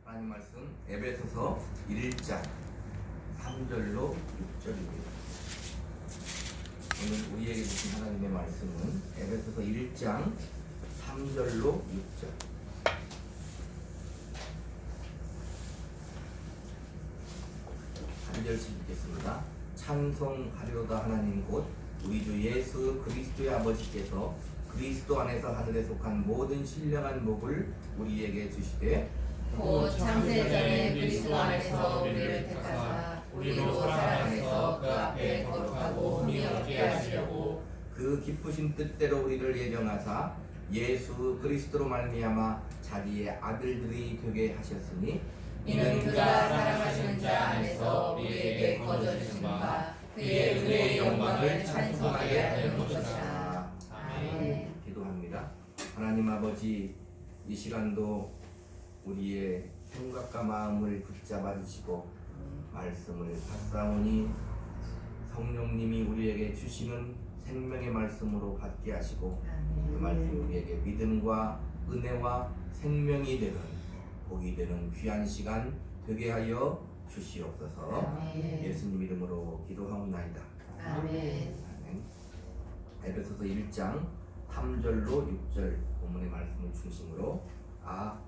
하나님 말씀 에베소서 1장 3절로 6절입니다. 오늘 우리에게 주신 하나님의 말씀은 에베소서 1장 3절로 6절. 한 절씩 읽겠습니다. 찬송하려다 하나님 곧 우리 주 예수 그리스도의 아버지께서 그리스도 안에서 하늘에 속한 모든 신령한 복을 우리에게 주시되 곧 창세전에 그리스도 안에서 우리를 택하사 우리로 살아내서 그 앞에 거룩하고 흠이 없게 하시려고 그 기쁘신 뜻대로 우리를 예정하사 예수 그리스도로 말미암아 자기의 아들들이 되게 하셨으니 이는 그가 사랑하시는 자 안에서 우리에게 거저주신 바 그의 은혜의 영광을 찬송하게 하는 것이라. 아멘. 기도합니다. 하나님 아버지, 이 시간도 우리의 생각과 마음을 붙잡아 주시고 말씀을 받사오니 성령님이 우리에게 주시는 생명의 말씀으로 받게 하시고 그 말씀이 우리에게 믿음과 은혜와 생명이 되는 복이 되는 귀한 시간 되게 하여 주시옵소서. 아멘. 예수님 이름으로 기도하옵나이다. 아멘. 아멘. 에베소서 1장 3절로 6절 본문의 말씀을 중심으로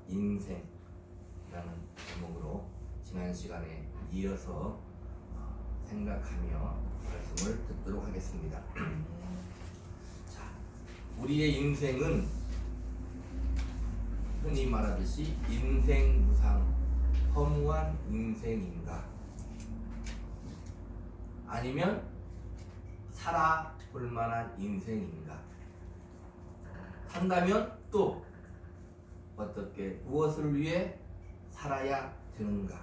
인생이라는 제목으로 지난 시간에 이어서 생각하며 말씀을 듣도록 하겠습니다. 자, 우리의 인생은 흔히 말하듯이 인생무상 허무한 인생인가, 아니면 살아볼 만한 인생인가, 한다면 또 어떻게 무엇을 위해 살아야 되는가,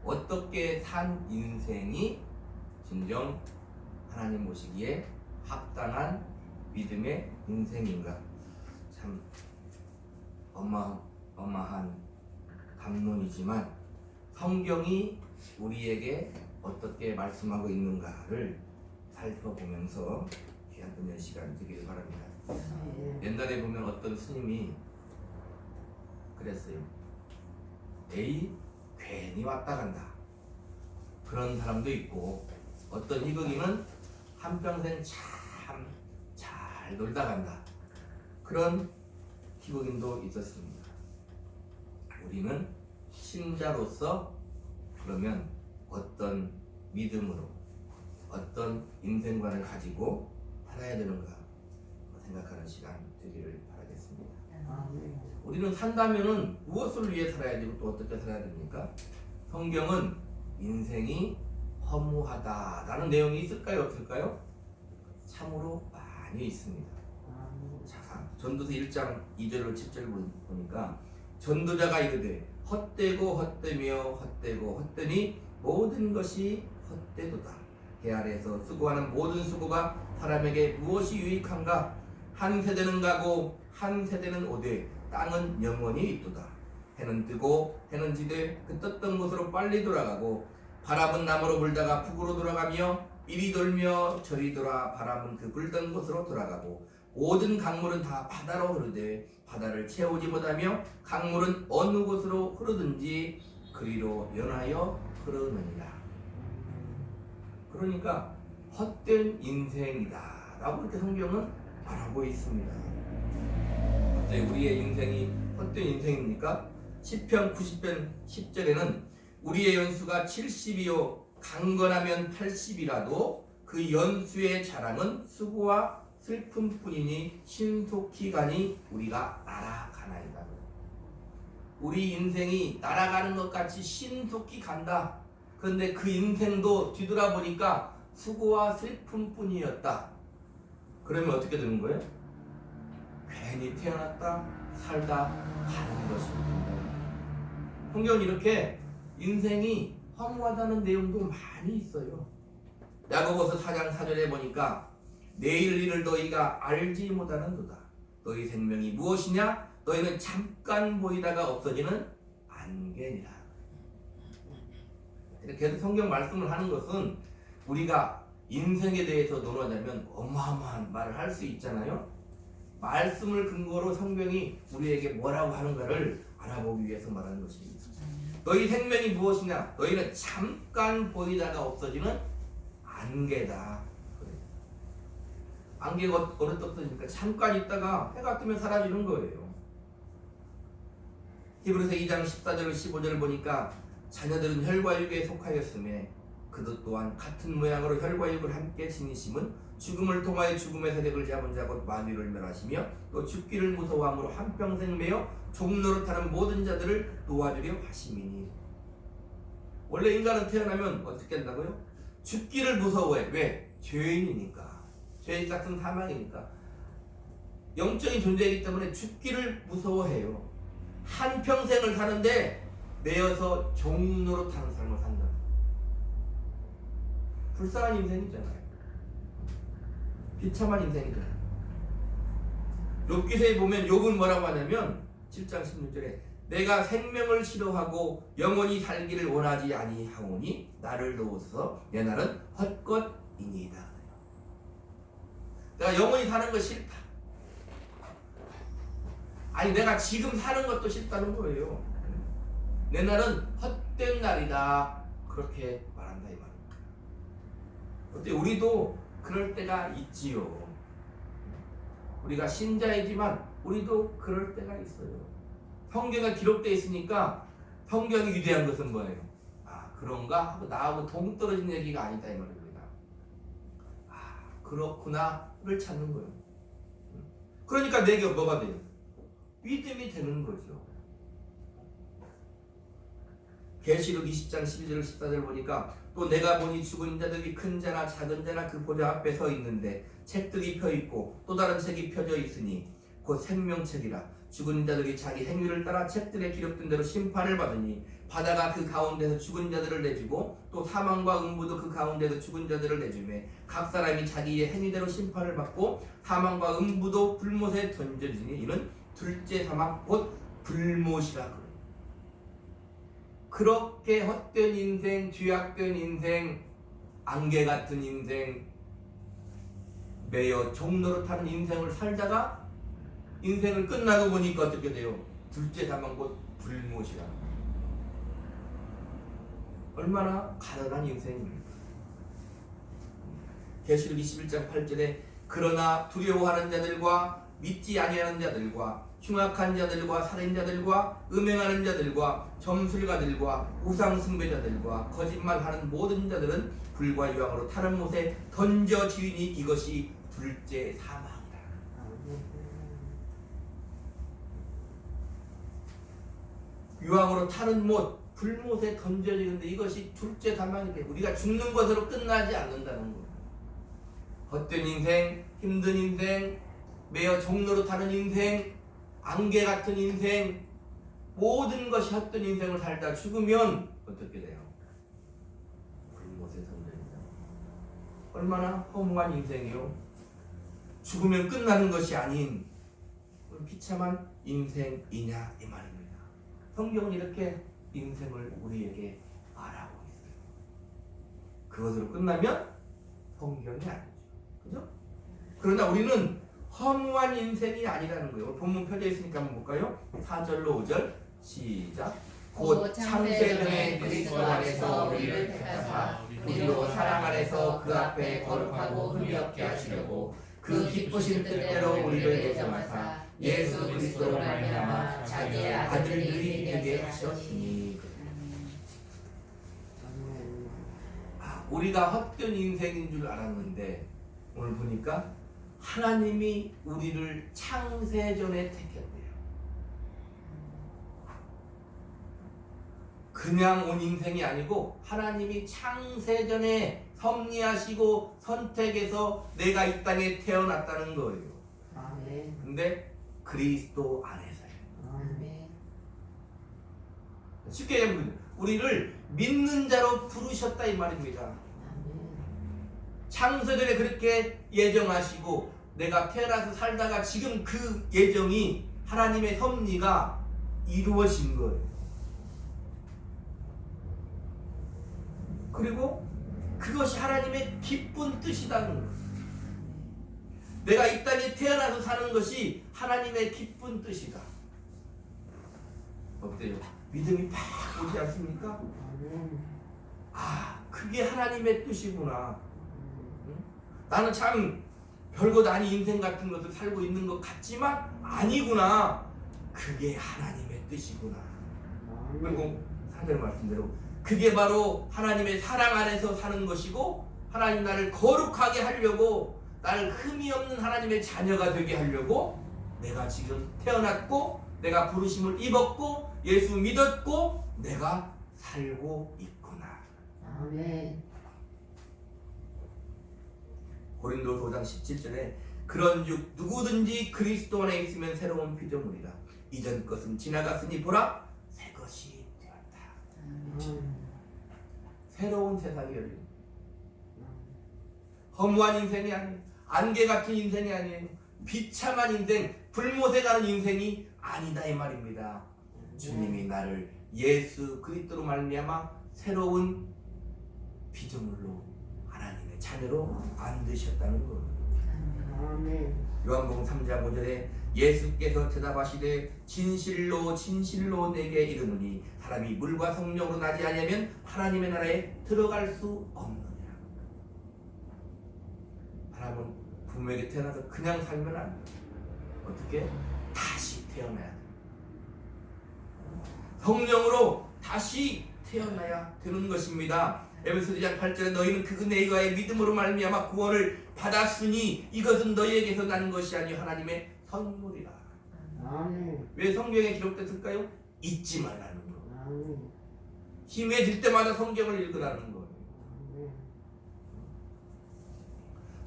어떻게 산 인생이 진정 하나님 모시기에 합당한 믿음의 인생인가. 참 어마어마한 담론이지만 성경이 우리에게 어떻게 말씀하고 있는가를 살펴보면서 귀한 은혜 시간 되기를 바랍니다. 옛날에 보면 어떤 스님이 그랬어요. 에이, 괜히 왔다 간다. 그런 사람도 있고, 어떤 희극인은 한평생 참 잘 놀다 간다. 그런 희극인도 있었습니다. 우리는 신자로서 그러면 어떤 믿음으로, 어떤 인생관을 가지고 살아야 되는가 생각하는 시간 되기를 바라겠습니다. 우리는 산다면은 무엇을 위해 살아야 되고 또 어떻게 살아야 됩니까? 성경은 인생이 허무하다라는 내용이 있을까요, 없을까요? 참으로 많이 있습니다. 자, 전도서 1장 2절로 10절 보니까 전도자가 이르되 헛되고 헛되며 헛되고 헛되니 모든 것이 헛되도다. 해 아래에서 수고하는 모든 수고가 사람에게 무엇이 유익한가? 한 세대는 가고 한 세대는 오되 땅은 영원히 있도다. 해는 뜨고 해는 지되 그 떴던 곳으로 빨리 돌아가고 바람은 남으로 불다가 북으로 돌아가며 이리 돌며 저리 돌아 바람은 그 불던 곳으로 돌아가고 모든 강물은 다 바다로 흐르되 바다를 채우지 못하며 강물은 어느 곳으로 흐르든지 그리로 연하여 흐르느니라. 그러니까 헛된 인생이다 라고 이렇게 성경은 말하고 있습니다. 어때 우리의 인생이 헛된 인생입니까? 시편 90편 10절에는 우리의 연수가 70이요 강건하면 80이라도 그 연수의 자랑은 수고와 슬픔뿐이니 신속히 가니 우리가 날아가나이다. 우리 인생이 날아가는 것 같이 신속히 간다. 그런데 그 인생도 뒤돌아보니까 수고와 슬픔뿐이었다. 그러면 어떻게 되는 거예요? 괜히 태어났다 살다 가는 것입니다. 성경은 이렇게 인생이 허무하다는 내용도 많이 있어요. 야고보서 4장 4절에 보니까 내일 일을 너희가 알지 못하는도다. 너희 생명이 무엇이냐? 너희는 잠깐 보이다가 없어지는 안개니라. 계속 성경 말씀을 하는 것은 우리가 인생에 대해서 논하자면 어마어마한 말을 할 수 있잖아요. 말씀을 근거로 성경이 우리에게 뭐라고 하는가를 알아보기 위해서 말하는 것입니다. 너희 생명이 무엇이냐? 너희는 잠깐 보이다가 없어지는 안개다. 안개가 어느 때 없어지니까 잠깐 있다가 해가 뜨면 사라지는 거예요. 히브리서 2장 14절 15절을 보니까 자녀들은 혈과 육에 속하였음에 그들 또한 같은 모양으로 혈과 육을 함께 지니심은 죽음을 통하여 죽음의 세력을 잡은 자 곧 만유를 멸하시며 또 죽기를 무서워함으로 한평생 매여 종노릇하는 모든 자들을 도와주려 하심이니. 원래 인간은 태어나면 어떻게 한다고요? 죽기를 무서워해. 왜? 죄인이니까. 죄인 같은 사망이니까. 영적인 존재이기 때문에 죽기를 무서워해요. 한평생을 사는데 매여서 종노릇하는 삶을 산다. 불쌍한 인생이잖아요. 비참한 인생이잖아요. 욥기서에 보면 욥은 뭐라고 하냐면 7장 16절에 내가 생명을 싫어하고 영원히 살기를 원하지 아니하오니 나를 도우소서 내 날은 헛것이니이다. 내가 영원히 사는 거 싫다. 아니 내가 지금 사는 것도 싫다는 거예요. 내 날은 헛된 날이다. 그렇게 말한다 이 말입니다. 어때? 우리도 그럴 때가 있지요. 우리가 신자이지만 우리도 그럴 때가 있어요. 성경에 기록되어 있으니까 성경이 위대한 것은 뭐예요? 아 그런가 하고 나하고 동떨어진 얘기가 아니다 이 말입니다. 아 그렇구나를 찾는 거예요. 그러니까 내게 뭐가 돼요? 믿음이 되는 거죠. 계시록 20장 12절 14절 보니까 또 내가 보니 죽은 자들이 큰 자나 작은 자나 그 보좌 앞에 서 있는데 책들이 펴 있고 또 다른 책이 펴져 있으니 곧 생명책이라. 죽은 자들이 자기 행위를 따라 책들에 기록된 대로 심판을 받으니 바다가 그 가운데서 죽은 자들을 내주고 또 사망과 음부도 그 가운데서 죽은 자들을 내주매 각 사람이 자기의 행위대로 심판을 받고 사망과 음부도 불못에 던져지니 이는 둘째 사망 곧 불못이라. 그렇게 헛된 인생, 죄악된 인생, 안개 같은 인생, 매여 종노릇하는 인생을 살다가 인생을 끝나고 보니까 어떻게 돼요? 둘째 사망 곧 불못이라. 얼마나 가난한 인생입니까? 계시록 21장 8절에 그러나 두려워하는 자들과 믿지 아니하는 자들과 흉악한 자들과 살인자들과 음행하는 자들과 점술가들과 우상숭배자들과 거짓말하는 모든 자들은 불과 유황으로 타는 못에 던져지니 이것이 둘째 사망이다. 유황으로 타는 못, 불못에 던져지는데 이것이 둘째 사망이다. 우리가 죽는 것으로 끝나지 않는다는 거. 헛된 인생, 힘든 인생, 매여 종로로 타는 인생, 안개 같은 인생, 모든 것이 헛된 인생을 살다 죽으면 어떻게 돼요? 불못에 던져진다. 얼마나 허무한 인생이요. 죽으면 끝나는 것이 아닌 비참한 인생이냐 이 말입니다. 성경은 이렇게 인생을 우리에게 말하고 있어요. 그것으로 끝나면 성경이 아니죠. 그죠? 그러나 우리는 허무한 인생이 아니라는 거예요. 본문 펴져 있으니까 한번 볼까요? 4절로 5절 시작. 곧 창세전에 그리스도 안에서 우리를 택하사 우리로 사랑 안에서 그 앞에 거룩하고 흠이 없게 하시려고 그 기쁘신 뜻대로 우리를 예정하사 예수 그리스도로 말미암아 자기의 아들들이 되게 하셨으니. 우리가 헛된 인생인 줄 알았는데 오늘 보니까 하나님이 우리를 창세전에 택했대요. 그냥 온 인생이 아니고 하나님이 창세전에 섭리하시고 선택해서 내가 이 땅에 태어났다는 거예요. 아멘. 근데 그리스도 안에서요. 아멘. 쉽게 얘기하면 우리를 믿는 자로 부르셨다 이 말입니다. 아멘. 창세전에 그렇게 예정하시고 내가 태어나서 살다가 지금 그 예정이 하나님의 섭리가 이루어진 거예요. 그리고 그것이 하나님의 기쁜 뜻이라는 거예요. 내가 이 땅에 태어나서 사는 것이 하나님의 기쁜 뜻이다. 어때요? 믿음이 팍 오지 않습니까? 아, 그게 하나님의 뜻이구나. 응? 나는 참 별것 아닌 인생 같은 것을 살고 있는 것 같지만 아니구나. 그게 하나님의 뜻이구나. 그리고 사절 말씀대로 그게 바로 하나님의 사랑 안에서 사는 것이고, 하나님 나를 거룩하게 하려고, 나를 흠이 없는 하나님의 자녀가 되게 하려고 내가 지금 태어났고, 내가 부르심을 입었고, 예수 믿었고, 내가 살고 있구나. 아멘. 고린도서 5장 17절에 그런즉 누구든지 그리스도 안에 있으면 새로운 피조물이라. 이전 것은 지나갔으니 보라 새 것이 되었다. 새로운 세상이 열린, 허무한 인생이 아니에요. 안개 같은 인생이 아니에요. 비참한 인생, 불못에 가는 인생이 아니다 이 말입니다. 주님이 나를 예수 그리스도로 말미암아 새로운 피조물로, 하나님의 자녀로 만드셨다는 것. 요한복음 3장 5절에 예수께서 대답하시되 진실로 진실로 내게 이르노니 사람이 물과 성령으로 나지 아니하면 하나님의 나라에 들어갈 수 없느니라. 사람은 부모에게 태어나서 그냥 살면 안 돼. 어떻게? 다시 태어나야 돼. 성령으로 다시 태어나야 되는 것입니다. 에베소서 2장 8절에 너희는 그 은혜와의 믿음으로 말미암아 구원을 받았으니 이것은 너희에게서 난 것이 아니요 하나님의 선물이라. 왜 성경에 기록됐을까요? 잊지 말라는 거. 힘해질 때마다 성경을 읽으라는 거.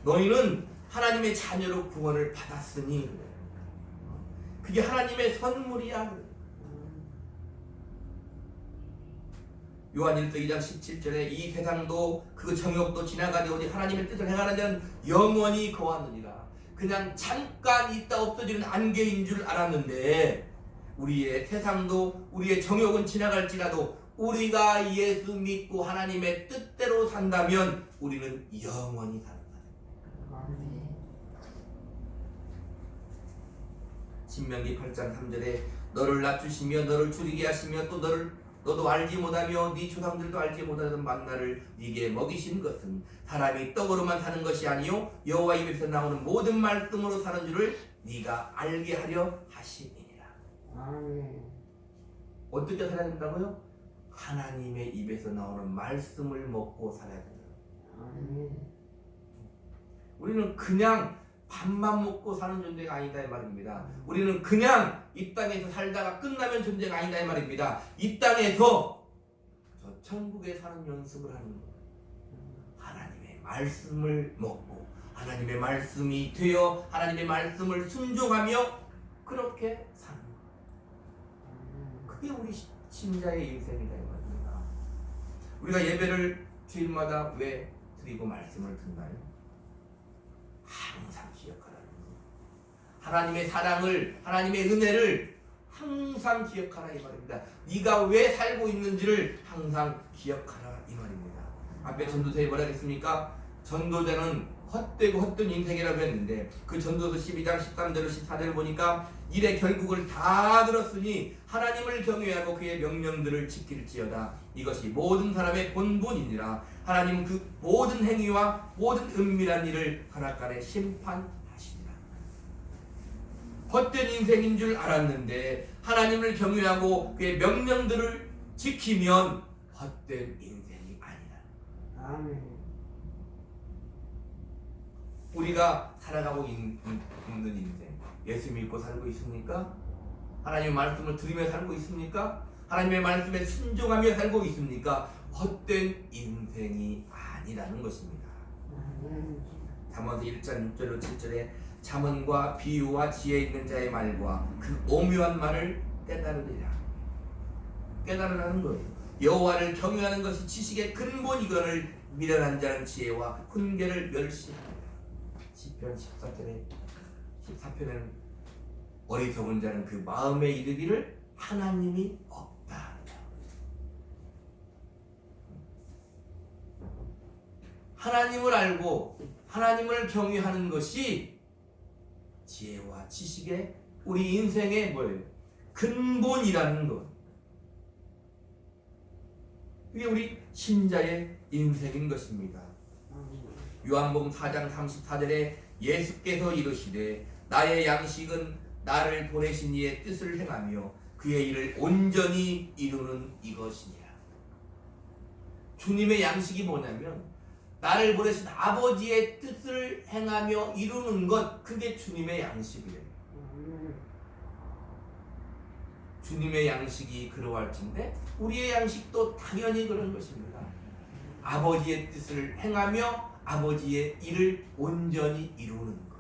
너희는 하나님의 자녀로 구원을 받았으니 그게 하나님의 선물이야. 요한일서 2장 17절에 이 세상도 그 정욕도 지나가되 오직 하나님의 뜻을 행하는 자는 영원히 거하느니라. 그냥 잠깐 있다 없어지는 안개인 줄 알았는데, 우리의 세상도 우리의 정욕은 지나갈지라도 우리가 예수 믿고 하나님의 뜻대로 산다면 우리는 영원히 사는 거다. 신명기 8장 3절에 너를 낮추시며 너를 줄이게 하시며 또 너도 알지 못하며 네 조상들도 알지 못하던 만나를 네게 먹이신 것은 사람이 떡으로만 사는 것이 아니요 여호와 입에서 나오는 모든 말씀으로 사는 줄을 네가 알게 하려 하심이니라. 어떻게 살아야 된다고요? 하나님의 입에서 나오는 말씀을 먹고 살아야 된다. 우리는 그냥 밥만 먹고 사는 존재가 아니다 이 말입니다. 우리는 그냥 이 땅에서 살다가 끝나면 존재가 아니다 이 말입니다. 이 땅에서 저 천국에 사는 연습을 하는 거예요. 하나님의 말씀을 먹고 하나님의 말씀이 되어 하나님의 말씀을 순종하며 그렇게 사는 거예요. 그게 우리 신자의 인생이다 이 말입니다. 우리가 예배를 주일마다 왜 드리고 말씀을 듣나요? 항상 기억하라는 거예요. 하나님의 사랑을, 하나님의 은혜를 항상 기억하라 이 말입니다. 네가 왜 살고 있는지를 항상 기억하라 이 말입니다. 앞에 전도서에 뭐라 했습니까? 전도자는 헛되고 헛된 인생이라고 했는데 그 전도서 12장 13절로 14절을 보니까 일의 결국을 다 들었으니 하나님을 경외하고 그의 명령들을 지킬지어다. 이것이 모든 사람의 본분이니라. 하나님은 그 모든 행위와 모든 은밀한 일을 하나간에 심판하시리라. 헛된 인생인 줄 알았는데 하나님을 경외하고 그의 명령들을 지키면 헛된 인생이 아니라. 아멘. 우리가 살아가고 있는 인생, 예수 믿고 살고 있습니까? 하나님의 말씀을 들으며 살고 있습니까? 하나님의 말씀에 순종하며 살고 있습니까? 헛된 인생이 아니라는 것입니다. 잠언서 1장 6절로 7절에 잠언과 비유와 지혜 있는 자의 말과 그 오묘한 말을 깨달으리라. 깨달으라는 거예요. 여호와를 경외하는 것이 지식의 근본이거늘 미련한 자는 지혜와 훈계를 멸시하라. 시편 14편에는 어리석은 자는 그 마음에 이르기를 하나님이 없다. 하나님을 알고 하나님을 경외하는 것이 지혜와 지식의 우리 인생의 뭐예요? 근본이라는 것. 이게 우리 신자의 인생인 것입니다. 요한복음 4장 34절에 예수께서 이르시되 나의 양식은 나를 보내신 이의 뜻을 행하며 그의 일을 온전히 이루는 이것이니라. 주님의 양식이 뭐냐면 나를 보내신 아버지의 뜻을 행하며 이루는 것, 그게 주님의 양식이래요. 주님의 양식이 그러할진데 우리의 양식도 당연히 그런 것입니다. 아버지의 뜻을 행하며 아버지의 일을 온전히 이루는 것,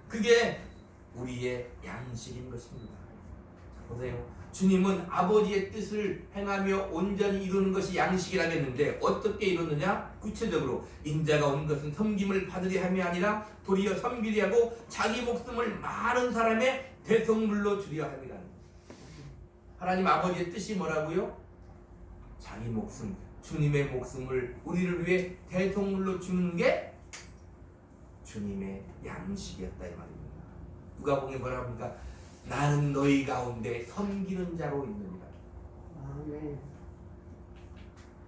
그게 우리의 양식인 것입니다. 자, 보세요. 주님은 아버지의 뜻을 행하며 온전히 이루는 것이 양식이라고 했는데 어떻게 이루느냐? 구체적으로 인자가 온 것은 섬김을 받으려 함이 아니라 도리어 섬기려 하고 자기 목숨을 많은 사람의 대속물로 주려 함이라는 거예요. 하나님 아버지의 뜻이 뭐라고요? 자기 목숨, 주님의 목숨을 우리를 위해 대속물로 주는 게 주님의 양식이었다 이 말입니다. 누가복음에 뭐라고 합니까? 나는 너희 가운데 섬기는 자로 있느니라. 아멘.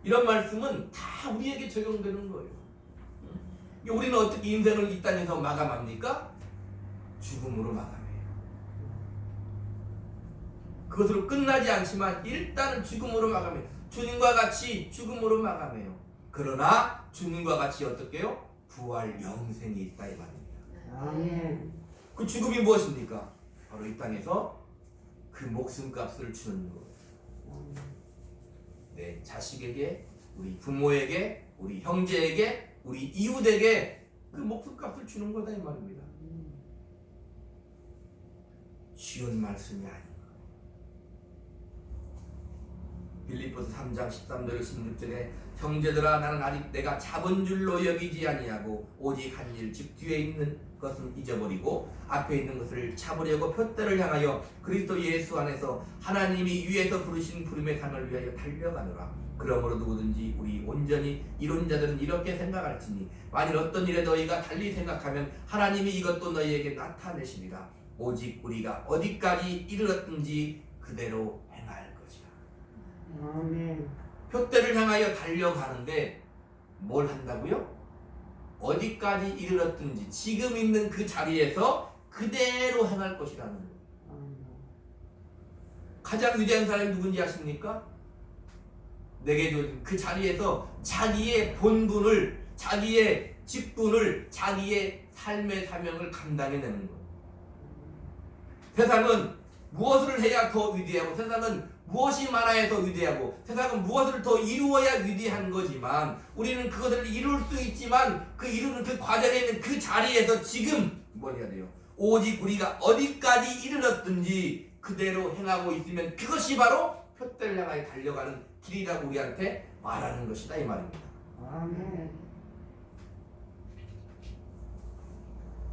이런 말씀은 다 우리에게 적용되는 거예요. 우리는 어떻게 인생을 이 땅에서 마감합니까? 죽음으로 마감해요. 그것으로 끝나지 않지만 일단은 죽음으로 마감해요. 주님과 같이 죽음으로 마감해요. 그러나 주님과 같이 어떻게 해요? 부활 영생이 있다 이 말입니다. 아멘. 그 죽음이 무엇입니까? 바로 이 땅에서 그 목숨값을 주는 것. 내 자식에게, 우리 부모에게, 우리 형제에게, 우리 이웃에게 그 목숨값을 주는 거다 이 말입니다. 쉬운 말씀이 아닙니다. 빌립보서 3장 13절 16절에 형제들아 나는 아직 내가 잡은 줄로 여기지 아니하고 오직 한 일 즉 뒤에 있는 것은 잊어버리고 앞에 있는 것을 잡으려고 표대를 향하여 그리스도 예수 안에서 하나님이 위에서 부르신 부름의 상을 위하여 달려가노라. 그러므로 누구든지 우리 온전히 이룬 자들은 이렇게 생각할지니 만일 어떤 일에 너희가 달리 생각하면 하나님이 이것도 너희에게 나타내시리라. 오직 우리가 어디까지 이르렀든지 그대로 행할 것이라. 아멘. 표대를 향하여 달려가는데 뭘 한다고요? 어디까지 이르렀든지 지금 있는 그 자리에서 그대로 행할 것이라는 거예요. 가장 위대한 사람이 누군지 아십니까? 내게 주어진 그 자리에서 자기의 본분을, 자기의 직분을, 자기의 삶의 사명을 감당해내는 거예요. 세상은 무엇을 해야 더 위대하고, 세상은 무엇이 많아야 더 위대하고, 세상은 무엇을 더 이루어야 위대한 거지만 우리는 그것을 이룰 수 있지만 그 이루는 그 과정에 있는 그 자리에서 지금 뭘 해야 돼요? 오직 우리가 어디까지 이르렀든지 그대로 행하고 있으면 그것이 바로 표대를 향하여 달려가는 길이라고 우리한테 말하는 것이다 이 말입니다. 아멘.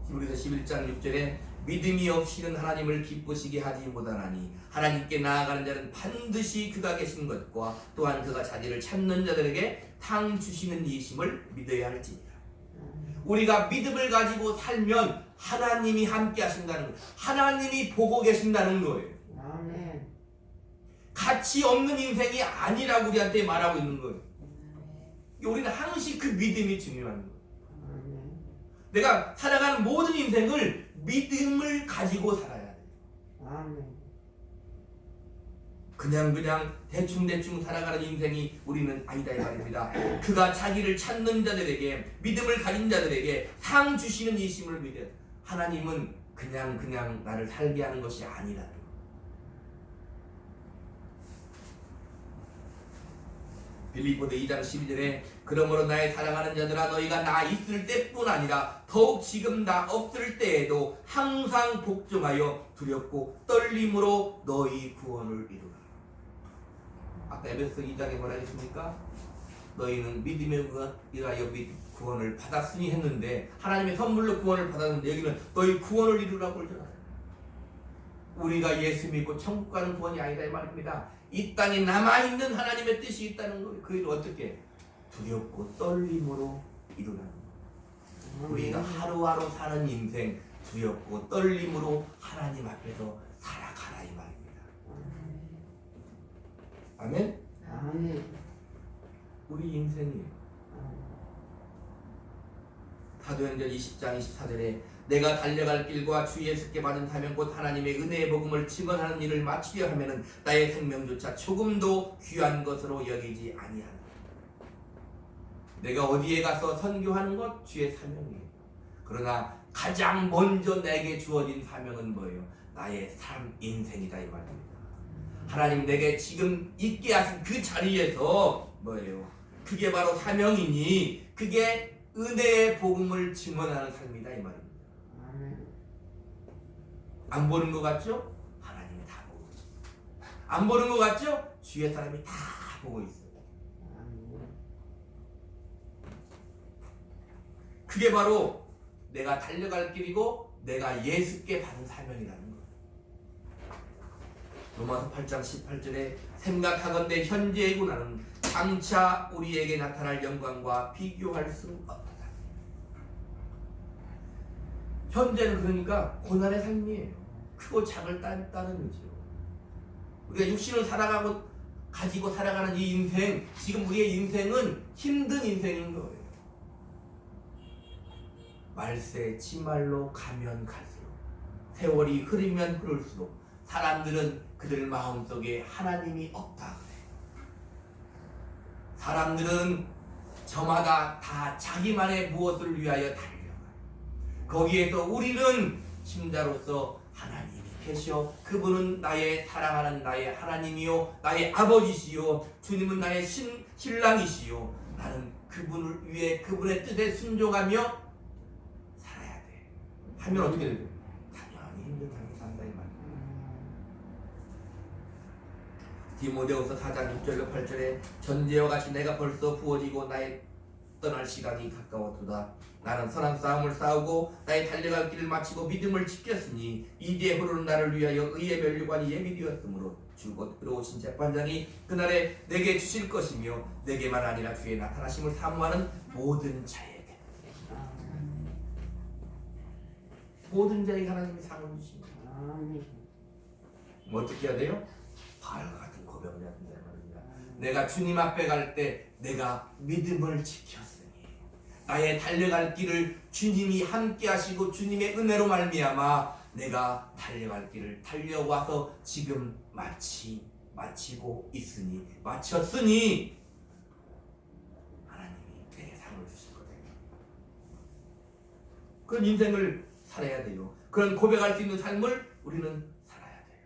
히브리서 11장 6절에 믿음이 없이는 하나님을 기쁘시게 하지 못하나니 하나님께 나아가는 자는 반드시 그가 계신 것과 또한 그가 자기를 찾는 자들에게 상 주시는 이심을 믿어야 할지니라. 우리가 믿음을 가지고 살면 하나님이 함께 하신다는 거예요. 하나님이 보고 계신다는 거예요. 아멘. 가치 없는 인생이 아니라고 우리한테 말하고 있는 거예요. 우리는 항상 그 믿음이 중요한 거예요. 아멘. 내가 살아가는 모든 인생을 믿음을 가지고 살아야 돼요. 아멘. 그냥 대충 살아가는 인생이 우리는 아니다 이 말입니다. 그가 자기를 찾는 자들에게, 믿음을 가진 자들에게 상 주시는 이심을 믿어요. 하나님은 그냥 나를 살게 하는 것이 아니라. 빌립보서 2장 12절에 그러므로 나의 사랑하는 자들아 너희가 나 있을 때뿐 아니라 더욱 지금 나 없을 때에도 항상 복종하여 두렵고 떨림으로 너희 구원을 이루라. 아까 에베소 2장에 뭐라 했습니까? 너희는 믿음에 의하여 구원을 받았으니 했는데, 하나님의 선물로 구원을 받았는데 여기는 너희 구원을 이루라고 그러잖아요. 우리가 예수 믿고 천국 가는 구원이 아니다 이 말입니다. 이 땅에 남아있는 하나님의 뜻이 있다는 거예요. 그 일을 어떻게? 두렵고 떨림으로 이루라는 거예요. 우리가 하루하루 사는 인생 두렵고 떨림으로 하나님 앞에서 살아가라 이 말입니다. 아멘? 아멘. 우리 인생이에요. 사도행전 20장 24절에 내가 달려갈 길과 주 예수께 받은 사명 곧 하나님의 은혜의 복음을 증언하는 일을 마치려 하면은 나의 생명조차 조금도 귀한 것으로 여기지 아니한다. 내가 어디에 가서 선교하는 것 주의 사명이에요. 그러나 가장 먼저 내게 주어진 사명은 뭐예요? 나의 삶 인생이다 이 말입니다. 하나님 내게 지금 있게 하신 그 자리에서 뭐예요? 그게 바로 사명이니 그게 은혜의 복음을 증언하는 삶이다 이 말입니다. 안 보는 것 같죠? 하나님이 다 보고 있어요. 안 보는 것 같죠? 주위의 사람이 다 보고 있어요. 그게 바로 내가 달려갈 길이고 내가 예수께 받은 사명이라는 거예요. 로마서 8장 18절에 생각하건대 현재의 고난은 장차 우리에게 나타날 영광과 비교할 수 없다. 현재는 그러니까 고난의 삶이에요. 크고 작을 따름이죠. 우리가 육신을 살아가고 가지고 살아가는 이 인생, 지금 우리의 인생은 힘든 인생인 거예요. 말세 지말로 가면 갈수록 세월이 흐르면 흐를수록 사람들은 그들 마음속에 하나님이 없다 그래요. 사람들은 저마다 다 자기만의 무엇을 위하여 달려가요. 거기에서 우리는 신자로서 하나님이 계셔. 그분은 나의 사랑하는 나의 하나님이요 나의 아버지시요 주님은 나의 신랑이시요. 나는 그분을 위해 그분의 뜻에 순종하며 살아야 돼. 하면 어떻게 돼요? 당연히 힘든 삶을 산다 이 말이에요. 디모데후서 4장 6절로 8절에 전제와 같이 내가 벌써 부어지고 나의 떠날 시간이 가까웠도다. 나는 선한 싸움을 싸우고 나의 달려갈 길을 마치고 믿음을 지켰으니 이제 흐르는 나를 위하여 의의 면류관이 예비되었으므로 주 곧 들어오신 재판장이 그날에 내게 주실 것이며 내게만 아니라 주의 나타나심을 사모하는 모든 자에게 모든 자에게 하나님이 상을 주십니다. 뭐 어떻게 해야 돼요? 바알 같은 고백을 해야 된다 말입니다. 내가 주님 앞에 갈 때 내가 믿음을 지켰으니 나의 달려갈 길을 주님이 함께 하시고 주님의 은혜로 말미암아 내가 달려갈 길을 달려와서 지금 마치고 있으니 마쳤으니 하나님이 내게 상을 주실 거예요. 그런 인생을 살아야 돼요. 그런 고백할 수 있는 삶을 우리는 살아야 돼요.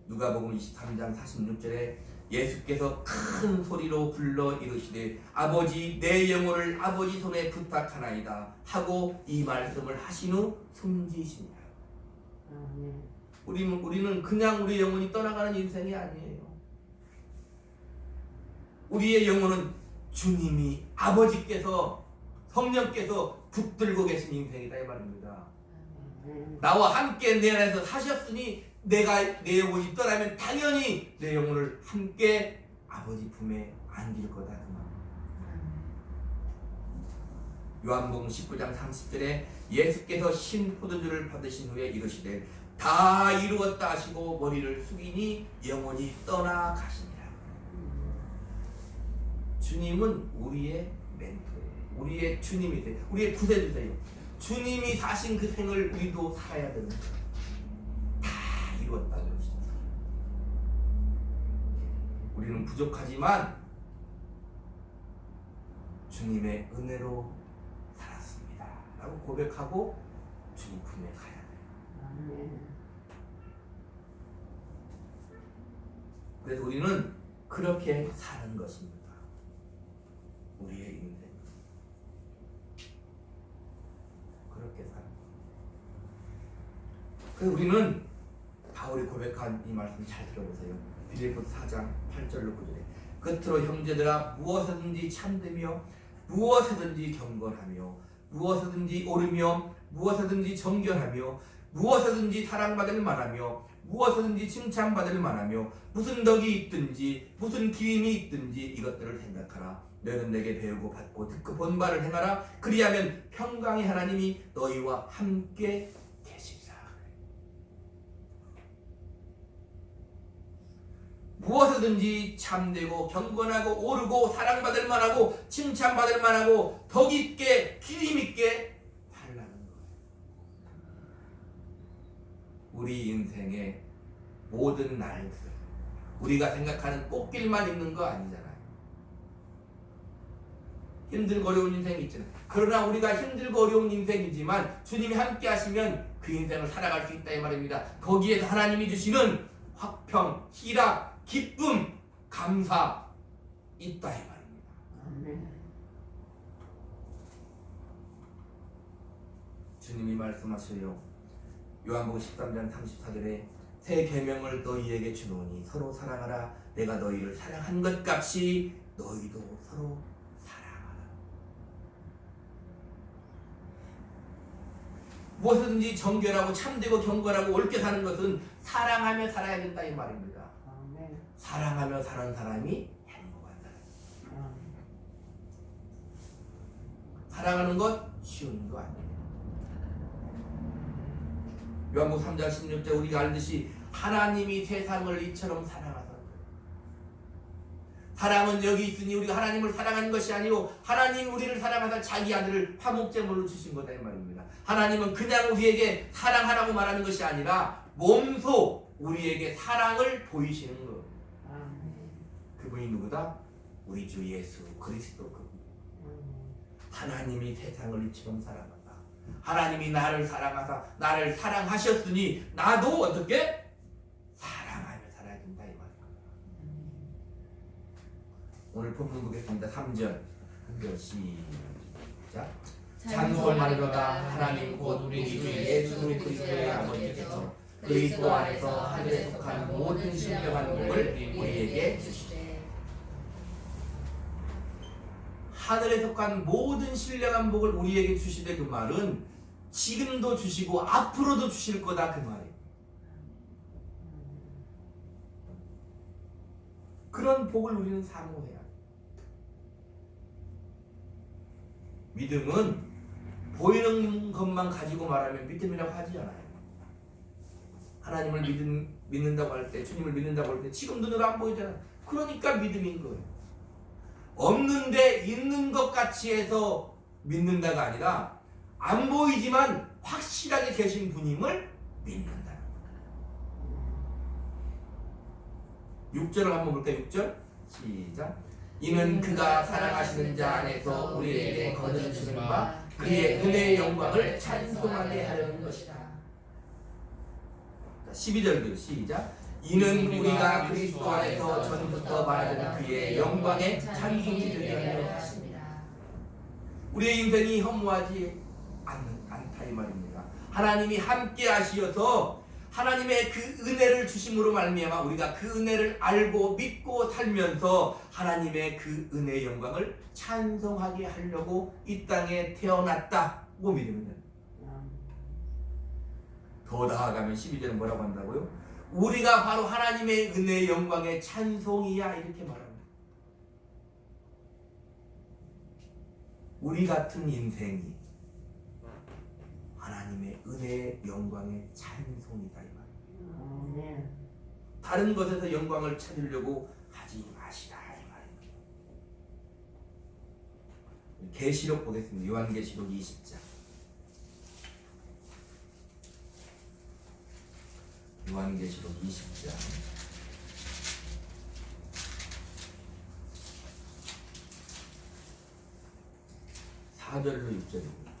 누가복음 23장 46절에 예수께서 큰 소리로 불러 이르시되 아버지 내 영혼을 아버지 손에 부탁하나이다 하고 이 말씀을 하신 후 숨지시니라. 우리는 그냥 우리 영혼이 떠나가는 인생이 아니에요. 우리의 영혼은 주님이 아버지께서 성령께서 붙들고 계신 인생이다 이 말입니다. 나와 함께 내 안에서 사셨으니 내가 내 영혼이 떠나면 당연히 내 영혼을 함께 아버지 품에 안길 거다 그 말. 요한복음 19장 30절에 예수께서 신 포도주를 받으신 후에 이르시되 다 이루었다 하시고 머리를 숙이니 영혼이 떠나가시니라. 주님은 우리의 멘토예요. 우리의 주님이 돼요. 우리의 구세주세요. 주님이 사신 그 생을 우리도 살아야 되는 거예요. 이루었다고 그러시죠. 우리는 부족하지만 주님의 은혜로 살았습니다 라고 고백하고 주님 품에 가야 돼요. 그래서 우리는 그렇게 사는 것입니다. 우리의 인생 그렇게 사는 거예요. 그래서 우리는 바울이 고백한 이 말씀 잘 들어보세요. 빌립보서 4장 8절로 9절에 끝으로 형제들아 무엇이든지 참되며 무엇이든지 경건하며 무엇이든지 옳으며 무엇이든지 정결하며 무엇이든지 사랑받을 만하며 무엇이든지 칭찬받을 만하며 무슨 덕이 있든지 무슨 기임이 있든지 이것들을 생각하라. 너는 내게 배우고 받고 듣고 본 바를 행하라. 그리하면 평강의 하나님이 너희와 함께 계시리라. 무엇이든지 참되고 경건하고 오르고 사랑받을 만하고 칭찬받을 만하고 덕 있게 길임 있게 살라는 거예요. 우리 인생의 모든 날들 우리가 생각하는 꽃길만 있는 거 아니잖아요. 힘들고 어려운 인생이 있잖아요. 그러나 우리가 힘들고 어려운 인생이지만 주님이 함께 하시면 그 인생을 살아갈 수 있다 이 말입니다. 거기에서 하나님이 주시는 화평, 희락, 기쁨, 감사 있다 이 말입니다. 주님이 말씀하셔요. 요한복음 13장 34절에 새 계명을 너희에게 주노니 서로 사랑하라. 내가 너희를 사랑한 것 같이 너희도 서로 사랑하라. 무엇이든지 정결하고 참되고 경건하고 옳게 사는 것은 사랑하며 살아야 된다 이 말입니다. 사랑하며 사는 사람이 행복하다. 사랑하는 것 쉬운 거 아니에요. 요한복음 3장 16절 우리가 알듯이 하나님이 세상을 이처럼 사랑하사 사랑은 여기 있으니 우리가 하나님을 사랑하는 것이 아니고 하나님이 우리를 사랑하사 자기 아들을 화목제물로 주신 거다 이 말입니다. 하나님은 그냥 우리에게 사랑하라고 말하는 것이 아니라 몸소 우리에게 사랑을 보이시는 것. 그분이 누구다? 우리 주 예수 그리스도 그분. 하나님이 세상을 이처럼 사랑하사 하나님이 나를 사랑하사 나를 사랑하셨으니 나도 어떻게? 사랑하며 살아야 된다 이 말입니다. 오늘 본문 보겠습니다. 3절 시작. 찬송하리로다 하나님 곧 우리 주 예수 그리스도의 아버지께서 그리스도 안에서 하늘에 속한 모든 신령한 복을 우리에게 주시되 하늘에 속한 모든 신령한 복을 우리에게 주시되 그 말은 지금도 주시고 앞으로도 주실 거다 그 말이에요. 그런 복을 우리는 사모해야 해요. 믿음은 보이는 것만 가지고 말하면 믿음이라고 하지 않아요. 하나님을 믿는다고 할 때, 주님을 믿는다고 할 때 지금 눈으로 안 보이잖아요. 그러니까 믿음인 거예요. 없는데 있는 것 같이 해서 믿는다가 아니라 안 보이지만 확실하게 계신 분임을 믿는다는 거예요. 6절을 한번 볼까요? 6절 시작. 이는 그가 사랑하시는 자 안에서 우리에게 거저주시는 바 그의 은혜의 영광을 찬송하게 하려는 것이다. 12절도 시작. 이는 우리가 그리스도 안에서 전부터 말하던 그의 영광에 찬송이 되게 하려 하십니다. 우리의 인생이 허무하지 않다 이 말입니다. 하나님이 함께 하시어서 하나님의 그 은혜를 주심으로 말미암아 우리가 그 은혜를 알고 믿고 살면서 하나님의 그 은혜의 영광을 찬송하게 하려고 이 땅에 태어났다고 믿으면 됩니다. 더 나아가면 12절은 뭐라고 한다고요? 우리가 바로 하나님의 은혜의 영광의 찬송이야 이렇게 말합니다. 우리 같은 인생이 하나님의 은혜의 영광의 찬송이다 이 말이에요. 다른 것에서 영광을 찾으려고 하지 마시라 이 말입니다. 계시록 보겠습니다. 요한계시록 20장. 요한계시록 20장 4절로 6절입니다.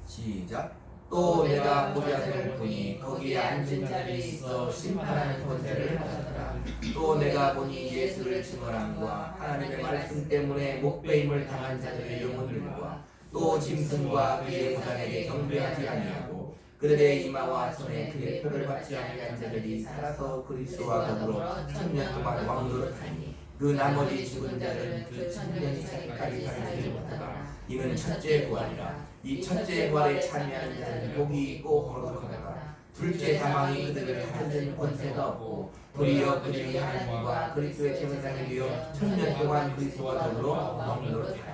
시작. 또 내가 보좌를 보니 거기에 앉은 자들이 있어 심판하는 권세를 가졌더라. 또 내가 보니 예수를 증언함과 하나님의 말씀 때문에 목배임을 당한 자들의 영혼들과 또 짐승과 그의 보좌에게 경배하지 아니하고 그들의 이마와 손에 그의 표를 받지 아니한 자들이 살아서 그리스도와 더불어 1000년 동안 왕노릇하니 그 나머지 죽은 자들은 그 1000년이 차기까지 살지 못하다. 이는 첫째 부활이라. 이 첫째 부활에 참여하는 자는 복이 있고 거룩하다. 둘째 사망이 그들을 다스리는 권세가 없고 도리어 그들이 하나님과 그리스도의 제사장이 되어 1000년 동안 그리스도와 더불어 왕노릇하리라.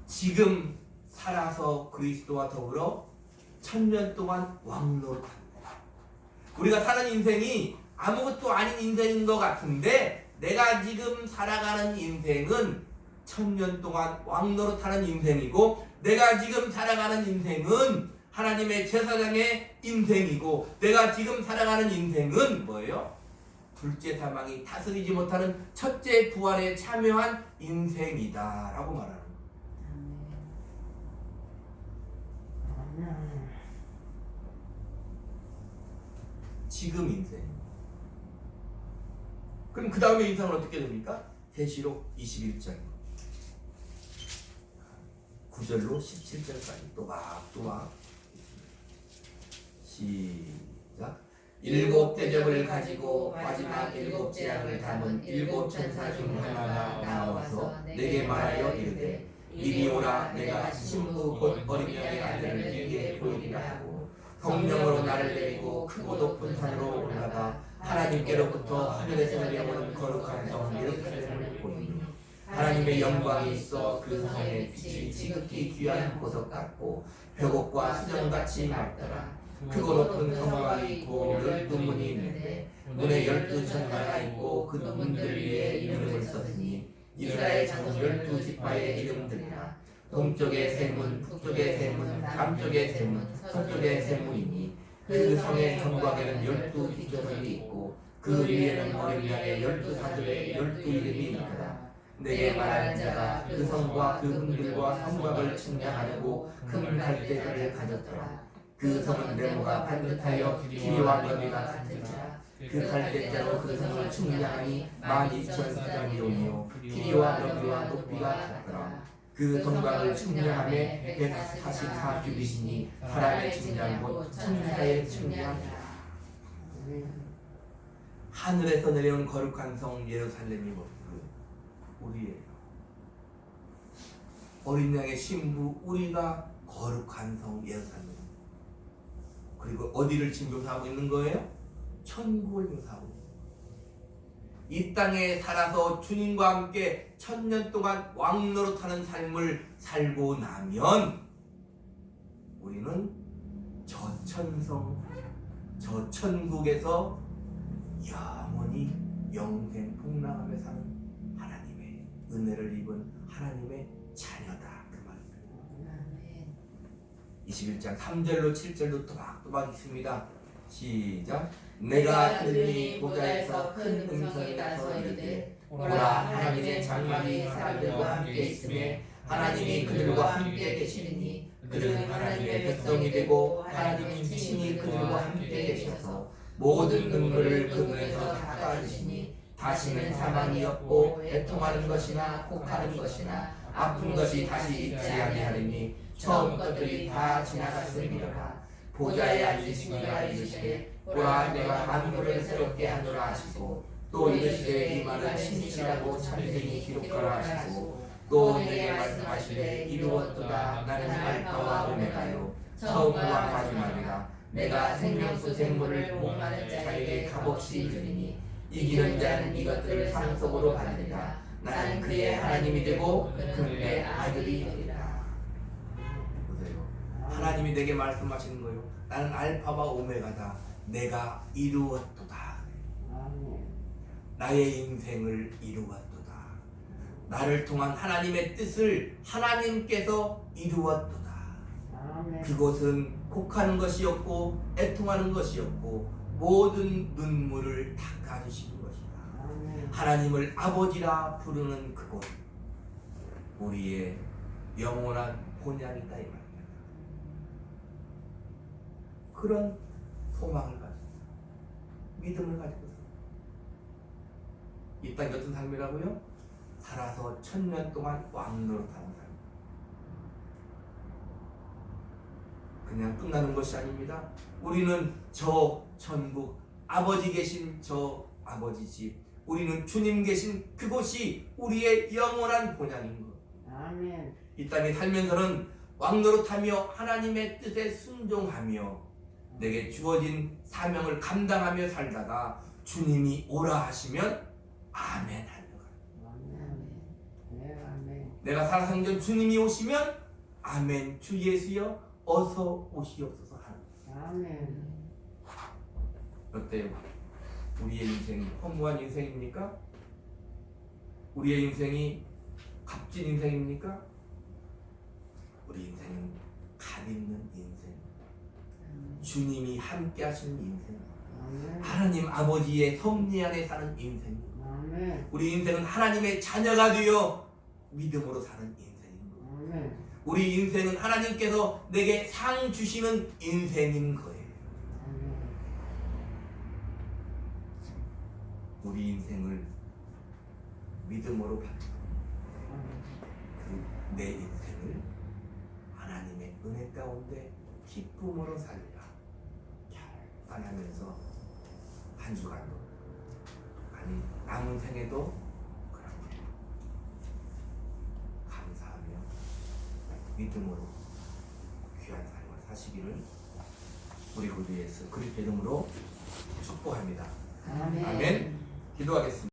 지금 살아서 그리스도와 더불어 1000년 동안 왕노릇합니다. 우리가 사는 인생이 아무것도 아닌 인생인 것 같은데 내가 지금 살아가는 인생은 1000년 동안 왕노릇하는 인생이고 내가 지금 살아가는 인생은 하나님의 제사장의 인생이고 내가 지금 살아가는 인생은 뭐예요? 둘째 사망이 다스리지 못하는 첫째 부활에 참여한 인생이다 라고 말하는 거예요. 지금 인생. 그럼 그 다음에 인생은 어떻게 됩니까? 계시록 21장 9절로 17절까지 또박또박 시작. 일곱 대접을 가지고 마지막 일곱 재앙을 담은 일곱 천사 중 하나가 나와서 내게 말하여 이르되 이리 오라. 내가 신부 곧 어린 양의 아들을 네게 보이리라 하고 성령으로 나를 데리고 크고 높은 산으로 올라가 하나님께로부터 하늘에서 내려온 거룩한 성 예루살렘을 보이니 하나님의 영광이 있어 그 성의 빛이 지극히 귀한 보석 같고 벽옥과 수정같이 맑더라. 크고 높은 성곽이 있고 12문이 있는데 문에 12천사가 있고 그 문들 위에 이름을 썼으니 이스라엘 자손 12지파의 이름들이라. 동쪽의 세 문, 북쪽의 세 문, 남쪽의 세 문, 서쪽의 세 문이니 그 성의 전곽에는 12뒷조석이 있고 그 위에는 어린 양의 12사들의 12이름이 있더라. 내게 말하는 자가 그 성과 그 문들과 성곽을 측량하려고 큰 갈대자를 가졌더라. 그 성은 네모가 반듯하여 길이와 너비가 같으니라. 그 갈대자로 그 성을 측량하니 12,000스타디오니요 길이와 너비와 높이가 같더라. 그 성곽을 측량함에 144규빗이니 사람의 측량 곧 천사의 측량이라. 하늘에서 내려온 거룩한 성 예루살렘이 우리예요. 어린 양의 신부 우리가 거룩한 성 예루살렘. 그리고 어디를 지금 묘사하고 있는 거예요? 천국을 묘사하고 있는 거예요. 이 땅에 살아서 주님과 함께 1000년 동안 왕노릇하는 삶을 살고 나면 우리는 저 천성, 저 천국에서 영원히 영생 풍랑하며 사는 하나님의 은혜를 입은 하나님의 자녀다 그 말입니다. 21장 3절로 7절도 또박또박 있습니다. 시작. 내가 들으니 보좌에서 큰 음성이 나서 이르되 오라. 하나님의 장막이 사람들과 함께 있으며 하나님이 그들과 함께 계시리니 그들은 하나님의 백성이 되고 하나님이 친히 그들과 함께 계셔서 모든 눈물을 그 눈에서 닦아주시니 다시는 사망이 없고 애통하는 것이나 곡하는 것이나 아픈 것이 다시 있지 아니하리니 처음 것들이 다 지나갔음이로라. 보좌에 앉으시니가 이르시되 보라. 내가 만물을 새롭게 하노라 하시고 또 이르시되 이 말은 신이시라고 참되니 기록하라 하시고 또 내게 말씀하시되 이루었도다. 나는 알파와 오메가요 처음과 마지막이라. 내가 생명수 생물을 목마른 자에게 값없이 주리니 이기는 자는 이것들을 상속으로 받으리라. 나는 그의 하나님이 되고 그는 내 아들이 되리라. 보세요. 하나님이 내게 말씀하시는 거예요. 나는 알파와 오메가다. 내가 이루었도다. 나의 인생을 이루었도다. 나를 통한 하나님의 뜻을 하나님께서 이루었도다. 그것은 곡하는 것이었고 애통하는 것이었고 모든 눈물을 닦아주시는 것이다. 하나님을 아버지라 부르는 그곳 우리의 영원한 본향이다 이 말입니다. 그런 소망을 가지고 믿음을 가지고 이 땅이 어떤 삶이라고요? 살아서 1000년 동안 왕노릇하는 삶. 그냥 끝나는 것이 아닙니다. 우리는 저 천국 아버지 계신 저 아버지 집 우리는 주님 계신 그곳이 우리의 영원한 본향인 것. 아멘. 이 땅에 살면서는 왕노릇하며 하나님의 뜻에 순종하며 내게 주어진 사명을 감당하며 살다가 주님이 오라 하시면 아멘 하는 거예요. 아멘. 네, 아멘. 내가 살아생전 주님이 오시면 아멘 주 예수여 어서 오시옵소서 하는 거예요. 아멘. 어때요? 우리의 인생이 허무한 인생입니까? 우리의 인생이 값진 인생입니까? 우리 인생은 값 있는 인생, 주님이 함께 하시는 인생, 아멘. 하나님 아버지의 섭리 안에 사는 인생, 아멘. 우리 인생은 하나님의 자녀가 되어 믿음으로 사는 인생인 거예요. 아멘. 우리 인생은 하나님께서 내게 상 주시는 인생인 거예요. 아멘. 우리 인생을 믿음으로 받는 그 내 인생을 하나님의 은혜 가운데 기쁨으로 살리라 결단하면서 한 주간도 아니 남은 생에도 그렇게 감사하며 믿음으로 귀한 삶을 사시기를 우리 구주 예수 그리스도 이름으로 축복합니다. 아멘. 아멘. 기도하겠습니다.